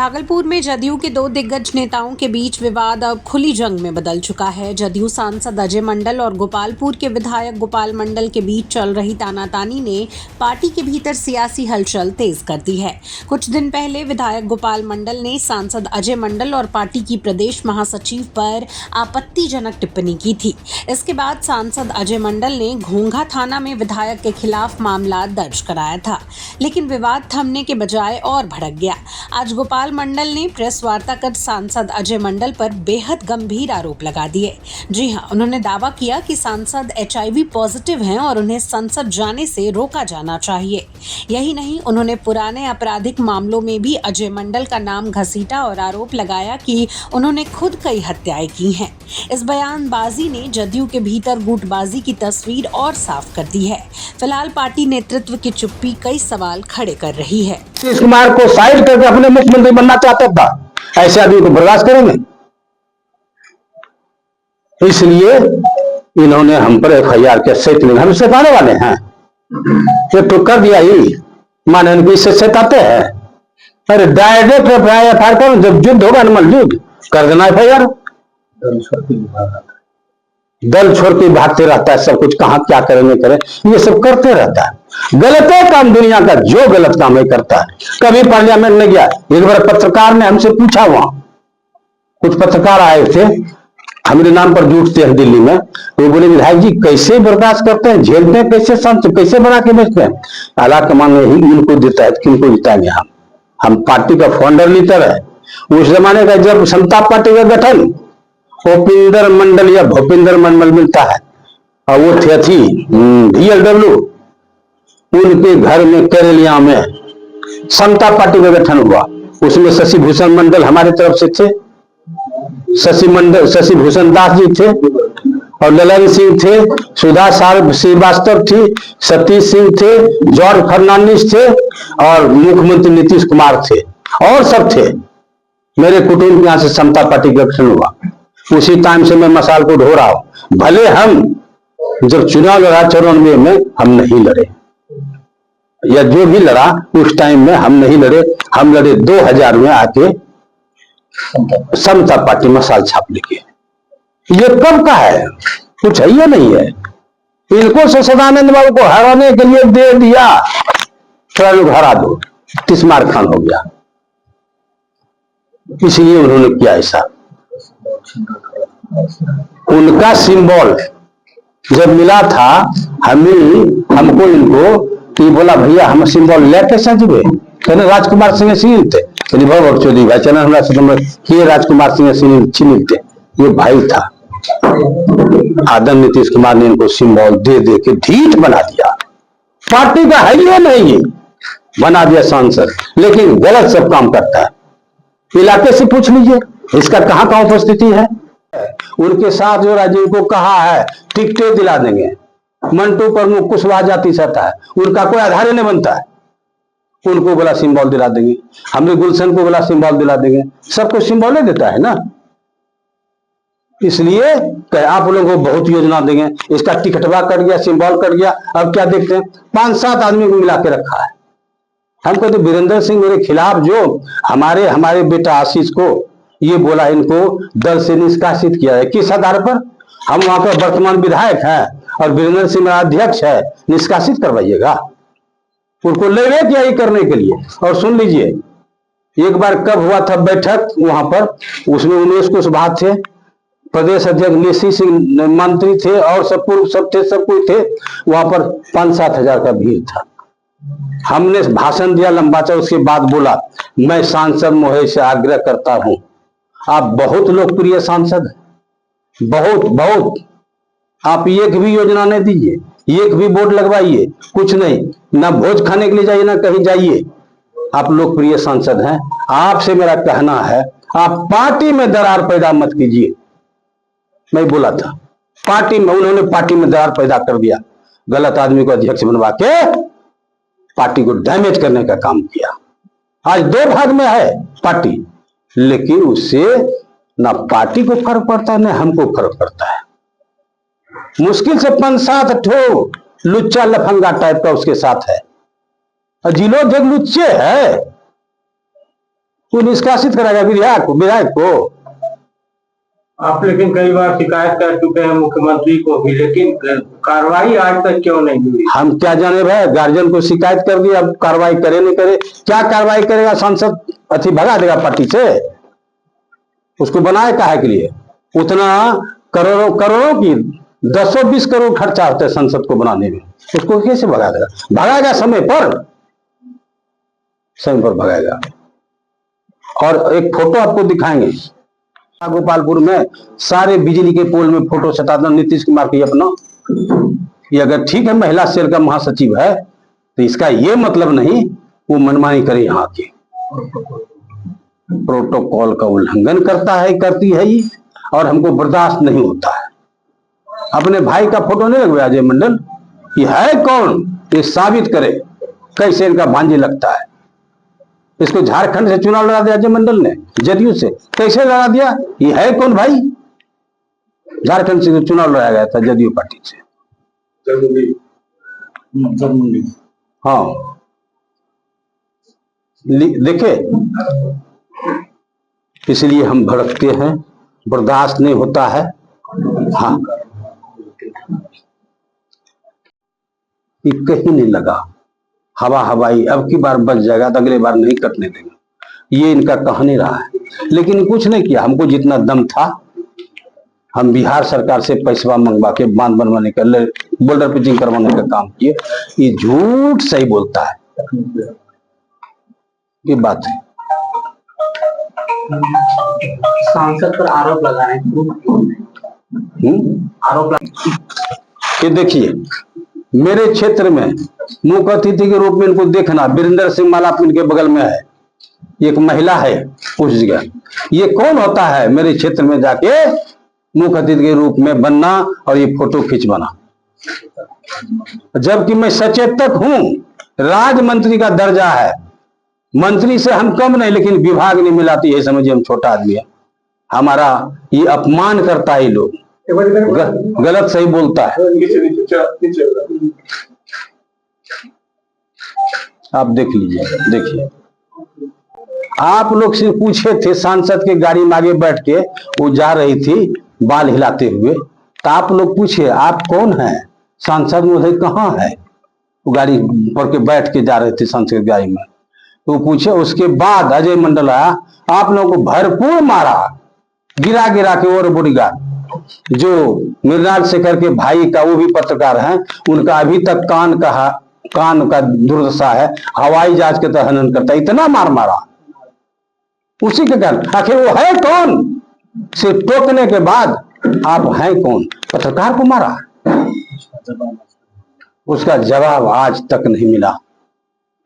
भागलपुर में जदयू के दो दिग्गज नेताओं के बीच विवाद अब खुली जंग में बदल चुका है। जदयू सांसद अजय मंडल और गोपालपुर के विधायक गोपाल मंडल के बीच चल रही तानातानी ने पार्टी के भीतर सियासी हलचल तेज कर दी है। कुछ दिन पहले विधायक गोपाल मंडल ने सांसद अजय मंडल और पार्टी की प्रदेश महासचिव पर आपत्तिजनक टिप्पणी की थी। इसके बाद सांसद अजय मंडल ने घोंघा थाना में विधायक के खिलाफ मामला दर्ज कराया था, लेकिन विवाद थमने के बजाय और भड़क गया। आज गोपाल मंडल ने प्रेस वार्ता कर सांसद अजय मंडल पर बेहद गंभीर आरोप लगा दिए। जी हां, उन्होंने दावा किया कि सांसद HIV पॉजिटिव हैं और उन्हें संसद जाने से रोका जाना चाहिए। यही नहीं, उन्होंने पुराने आपराधिक मामलों में भी अजय मंडल का नाम घसीटा और आरोप लगाया कि उन्होंने खुद कई हत्याएं की हैं। इस बयानबाजी ने जदयू के भीतर गुटबाजी की तस्वीर और साफ कर दी है। फिलहाल पार्टी नेतृत्व की चुप्पी कई सवाल खड़े कर रही है। नीतीश कुमार को साइड करके अपने मुख्यमंत्री बनना चाहता था, ऐसे आदमी को बर्दाश्त करेंगे? इसलिए इन्होंने हम पर FIR के सेट हम सताने वाले हैं। ये तो कर दिया ही, माने इनकी से सताते हैं। अरे डायरेक्ट FIR करो, जब युद्ध होगा न युद्ध कर देना FIR। दल छोड़ के भागते रहता है, सब कुछ कहां क्या करेंगे करें, ये सब करते रहता है। गलत है काम दुनिया का, जो गलत काम है करता है। कभी पार्लियामेंट में गया, एक बार पत्रकार ने हमसे पूछा, वहां कुछ पत्रकार आए थे, हमारे नाम पर जुटते हैं दिल्ली में, वो बोले विधायक जी कैसे बर्दाश्त करते हैं, झेलते हैं, कैसे शांत, कैसे बना के बेचते हैं। आला कमान ही इनको देता है, किनको जिताएंगे हम पार्टी का फाउंडर लीडर है। उस जमाने का जब समता पार्टी का गठन भूपिंदर मंडल या भूपिंदर मंडल मिलता है, और वो थी VLW, उनके घर में केरलिया में समता पार्टी का गठन हुआ। उसमें शशि भूषण मंडल हमारे तरफ से थे, शशि भूषण दास जी थे, और ललन सिंह थे, सुधा श्रीवास्तव थी, सतीश सिंह थे, जॉर्ज फर्नांडिस थे, और मुख्यमंत्री नीतीश कुमार थे, और सब थे। मेरे कुटुंब के यहाँ से समता पार्टी का गठन हुआ। उसी टाइम से मैं मसाल को ढो रहा हूं। भले हम जब चुनाव लड़ा 94 में, हम नहीं लड़े, या जो भी लड़ा उस टाइम में हम नहीं लड़े। हम लड़े 2000 में आके समता पार्टी मसाल छाप लेके। ये कब का है, कुछ है या नहीं है। इनको से सदानंद बाबू को हराने के लिए दे दिया, थोड़ा लोग हरा दो, तिस्मार खान हो गया, इसलिए उन्होंने किया ऐसा। उनका सिंबल जब मिला था हमको इनको, तो बोला भैया हम सिंबल लेके सजबे, कहने राजकुमार सिंह सील थे, भव चौधरी भाई चरण राजकुमार सिंह सील थे, ये भाई था। आदम नीतीश कुमार ने इनको सिंबल दे दे के ढीठ बना दिया। पार्टी का है ये नहीं, बना दिया सांसद, लेकिन गलत सब काम करता है। इलाके से पूछ लीजिए इसका कहां कहां उपस्थिति है। उनके साथ जो राजीव को कहा है टिकटें दिला देंगे, मंटू प्रमुख कुशवाहा जाति सहता है, उनका कोई आधार नहीं बनता है, उनको बोला सिंबल दिला देंगे। हमने गुलशन को बोला सिंबल दिला देंगे, सबको सिंबल देता है ना। इसलिए आप लोगों को बहुत योजना देंगे, इसका टिकटवा कट गया, सिंबल कट गया। अब क्या देखते हैं, 5-7 आदमी को मिला के रखा है। हमको तो वीरेंद्र सिंह मेरे खिलाफ जो हमारे बेटा आशीष को ये बोला, इनको दल से निष्कासित किया है। किस आधार पर? हम वहां पर वर्तमान विधायक हैं और वीरेंद्र सिंह मेरा अध्यक्ष है, निष्कासित करवाइएगा उनको, ले गए क्या ये करने के लिए। और सुन लीजिए, एक बार कब हुआ था बैठक वहां पर, उसमें उमेश कुशवाहा थे, प्रदेश अध्यक्ष निशी सिंह मंत्री थे, और सब कोई थे वहां पर। 5-7 हजार का भीड़ था। हमने भाषण दिया लंबा चा, उसके बाद बोला मैं सांसद महोदय से आग्रह करता हूं, आप बहुत लोकप्रिय सांसद हैं, बहुत आप एक भी योजना नहीं दीजिए, एक भी बोर्ड लगवाइए, कुछ नहीं, ना भोज खाने के लिए जाइए ना कहीं जाइए, आप लोकप्रिय सांसद हैं। आपसे मेरा कहना है आप पार्टी में दरार पैदा मत कीजिए। मैं बोला था पार्टी में, उन्होंने पार्टी में दरार पैदा कर दिया, गलत आदमी को अध्यक्ष बनवा के पार्टी को डैमेज करने का काम किया। आज 2 भाग में है पार्टी, लेकिन उससे ना पार्टी को फर्क पड़ता है ना हमको फर्क पड़ता है। मुश्किल से 5-7 ठो लुच्चा लफंगा टाइप का उसके साथ है, और जिलो जग लुच्चे है, वो निष्कासित कराएगा विधायक को। आप लेकिन कई बार शिकायत कर चुके हैं मुख्यमंत्री को भी, लेकिन कार्रवाई आज तक क्यों नहीं हुई? हम क्या जाने भाई, गार्जियन को शिकायत कर दी, अब कार्रवाई करे नहीं करे, क्या कार्रवाई करेगा? सांसद अथी भगा देगा पार्टी से? उसको बनाए काहे के लिए? उतना करोड़ों की 10-20 करोड़ खर्चा होता है संसद को बनाने में, उसको कैसे भगा देगा? भगाएगा समय पर भगाएगा। और एक फोटो आपको दिखाएंगे, गोपालपुर में सारे बिजली के पोल में फोटो सटा दो नीतीश कुमार की अपना। ये अगर ठीक है महिला सेल का महासचिव है, तो इसका ये मतलब नहीं वो मनमानी करे, यहाँ के प्रोटोकॉल का उल्लंघन करता है, करती है ये, और हमको बर्दाश्त नहीं होता है। अपने भाई का फोटो नहीं लगवाया अजय मंडल, ये है कौन? ये साबित करे कैसे इनका भांजे लगता है। इसको झारखंड से चुनाव लड़ा दिया अजय मंडल ने, जदयू से कैसे लड़ा दिया? ये है कौन भाई? झारखंड से चुनाव लड़ाया गया था जदयू पार्टी से। हाँ देखे, इसलिए हम भड़कते हैं, बर्दाश्त नहीं होता है। हाँ ये कहीं नहीं लगा, हवाई अब की बार बच जाएगा तो अगले बार नहीं कटने देगा, ये इनका कहानी रहा है। लेकिन कुछ नहीं किया, हमको जितना दम था हम बिहार सरकार से पैसा मंगवा के बांध बनवाने का, बोल्डर पिचिंग करवाने का काम किए। ये झूठ सही बोलता है, ये बात है। सांसद पर आरोप लगा रहे हैं, ये देखिए मेरे क्षेत्र में मुख्य अतिथि के रूप में इनको देखना, वीरेंद्र सिंह मालाप इनके बगल में है, एक महिला है उस जगह। ये कौन होता है मेरे क्षेत्र में जाके मुख्य अतिथि के रूप में बनना और ये फोटो खिंचवाना? जबकि मैं सचेतक हूं, राज्य मंत्री का दर्जा है, मंत्री से हम कम नहीं, लेकिन विभाग नहीं मिलाती है, समझिए हम छोटा आदमी है। हमारा ये अपमान करता है, लोग गलत सही बोलता है। आप देख लीजिए, देखिए आप लोग से पूछे थे, सांसद के गाड़ी में आगे बैठ के वो जा रही थी बाल हिलाते हुए, तो आप लोग पूछे आप कौन है? सांसद उधर कहाँ है? वो गाड़ी पर के बैठ के जा रहे थे सांसद की गाड़ी में, तो पूछे। उसके बाद अजय मंडल आया, आप लोगों को भरपूर मारा, गिरा के। और बॉडीगार्ड जो मृणाल शेखर के भाई का, वो भी पत्रकार हैं, उनका अभी तक कान का दुर्दशा है, हवाई जहाज के तरह हनन करता है, इतना मारा उसी के कारण। आखिर वो है कौन? सिर्फ टोकने के बाद आप हैं कौन? पत्रकार को मारा, उसका जवाब आज तक नहीं मिला।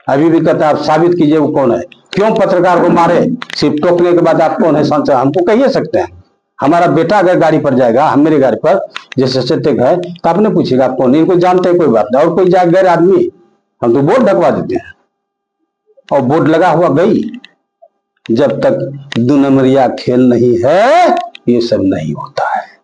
अभी भी कहता है आप साबित कीजिए वो कौन है, क्यों पत्रकार को मारे? सिर्फ टोकने के बाद आप कौन है सांसद? हमको कहिए सकते हैं। हमारा बेटा अगर गाड़ी पर जाएगा, हम मेरी गाड़ी पर जैसे सचेतक है, तो आपने पूछेगा आप कौन? इनको जानते हैं कोई बात नहीं, और कोई जाए गैर आदमी, हम तो बोर्ड ढकवा देते हैं, और बोर्ड लगा हुआ गई। जब तक 2 नंबरिया खेल नहीं है, ये सब नहीं होता है।